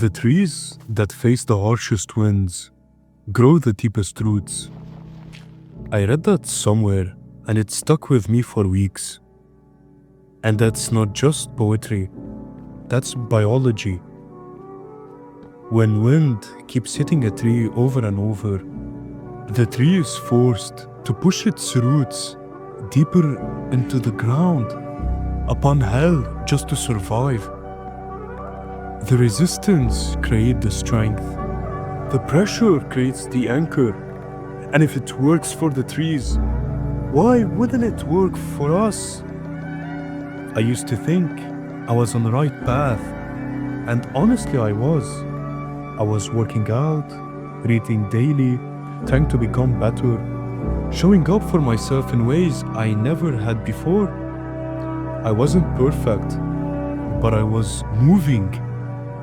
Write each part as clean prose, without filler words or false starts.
The trees that face the harshest winds grow the deepest roots. I read that somewhere and it stuck with me for weeks. And that's not just poetry, that's biology. When wind keeps hitting a tree over and over, the tree is forced to push its roots deeper into the ground, upon hell, just to survive. The resistance creates the strength. The pressure creates the anchor. And if it works for the trees, why wouldn't it work for us? I used to think I was on the right path, and honestly I was. I was working out, reading daily, trying to become better, showing up for myself in ways I never had before. I wasn't perfect, but I was moving.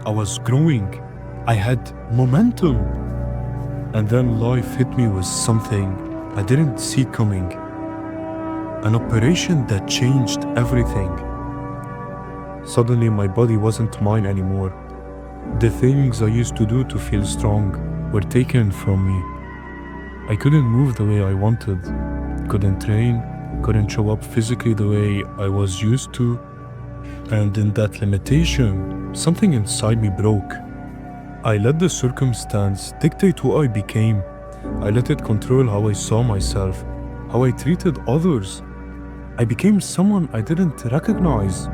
I was growing. I had momentum. And then life hit me with something I didn't see coming. An operation that changed everything. Suddenly my body wasn't mine anymore. The things I used to do to feel strong were taken from me. I couldn't move the way I wanted, couldn't train, couldn't show up physically the way I was used to. And in that limitation, something inside me broke. I let the circumstance dictate who I became. I let it control how I saw myself, how I treated others. I became someone I didn't recognize,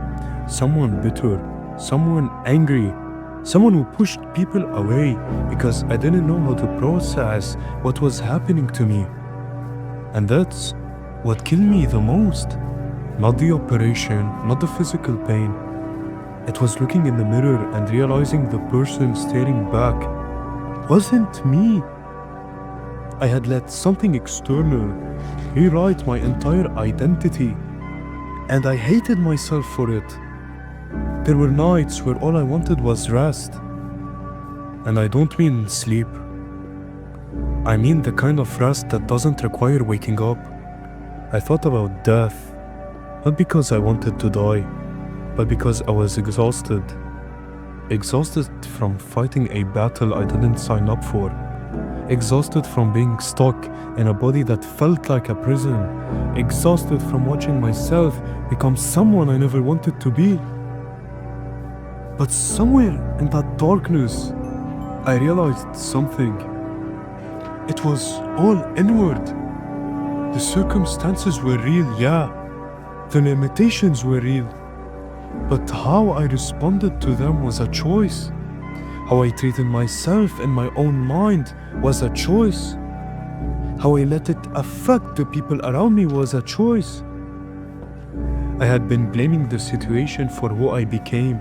someone bitter, someone angry, someone who pushed people away because I didn't know how to process what was happening to me. And that's what killed me the most. Not the operation, not the physical pain. It was looking in the mirror and realizing the person staring back wasn't me. I had let something external rewrite my entire identity, and I hated myself for it. There were nights where all I wanted was rest. And I don't mean sleep. I mean the kind of rest that doesn't require waking up. I thought about death, not because I wanted to die, but because I was exhausted. Exhausted from fighting a battle I didn't sign up for. Exhausted from being stuck in a body that felt like a prison. Exhausted from watching myself become someone I never wanted to be. But somewhere in that darkness, I realized something. It was all inward. The circumstances were real, yeah. The limitations were real. But how I responded to them was a choice. How I treated myself in my own mind was a choice. How I let it affect the people around me was a choice. I had been blaming the situation for who I became,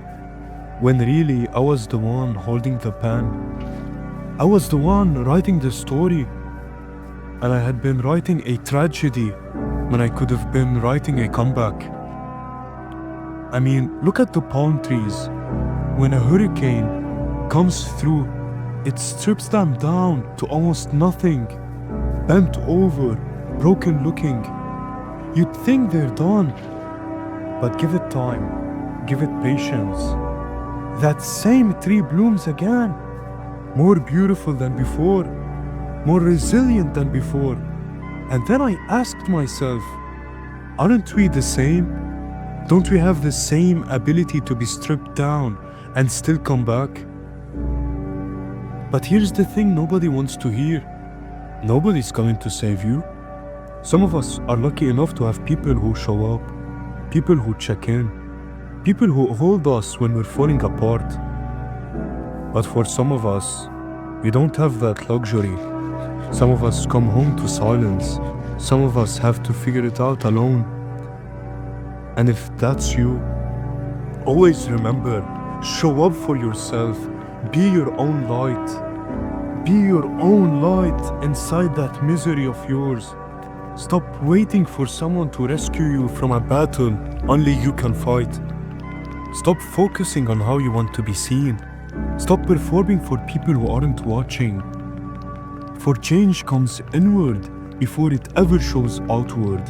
when really I was the one holding the pen. I was the one writing the story. And I had been writing a tragedy when I could have been writing a comeback. I mean, look at the palm trees. When a hurricane comes through, it strips them down to almost nothing. Bent over, broken looking. You'd think they're done. But give it time, give it patience. That same tree blooms again. More beautiful than before, more resilient than before. And then I asked myself, aren't we the same? Don't we have the same ability to be stripped down and still come back? But here's the thing nobody wants to hear. Nobody's coming to save you. Some of us are lucky enough to have people who show up, people who check in, people who hold us when we're falling apart. But for some of us, we don't have that luxury. Some of us come home to silence. Some of us have to figure it out alone. And if that's you, always remember, show up for yourself. Be your own light. Be your own light inside that misery of yours. Stop waiting for someone to rescue you from a battle only you can fight. Stop focusing on how you want to be seen. Stop performing for people who aren't watching. For change comes inward before it ever shows outward.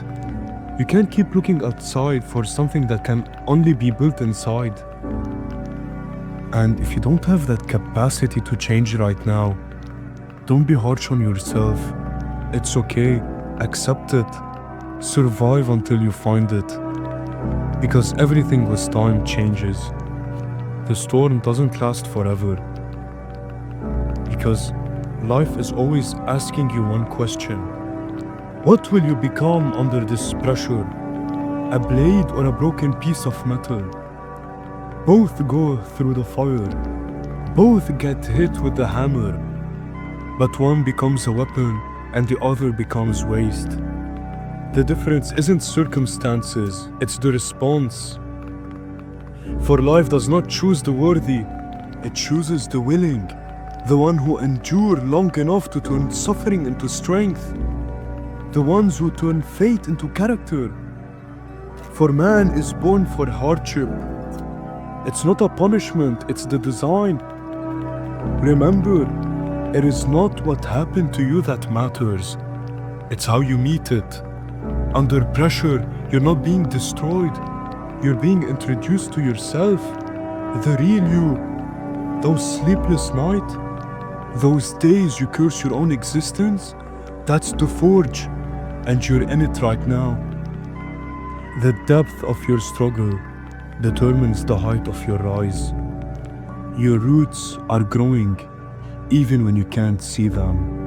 You can't keep looking outside for something that can only be built inside. And if you don't have that capacity to change right now, don't be harsh on yourself. It's okay. Accept it. Survive until you find it. Because everything with time changes. The storm doesn't last forever. Because life is always asking you one question. What will you become under this pressure? A blade or a broken piece of metal? Both go through the fire. Both get hit with the hammer. But one becomes a weapon and the other becomes waste. The difference isn't circumstances, it's the response. For life does not choose the worthy, it chooses the willing, the one who endure long enough to turn suffering into strength, the ones who turn fate into character. For man is born for hardship. It's not a punishment, it's the design. Remember, it is not what happened to you that matters, it's how you meet it. Under pressure, you're not being destroyed. You're being introduced to yourself, the real you. Those sleepless nights, those days you curse your own existence, that's the forge, and you're in it right now. The depth of your struggle determines the height of your rise. Your roots are growing, even when you can't see them.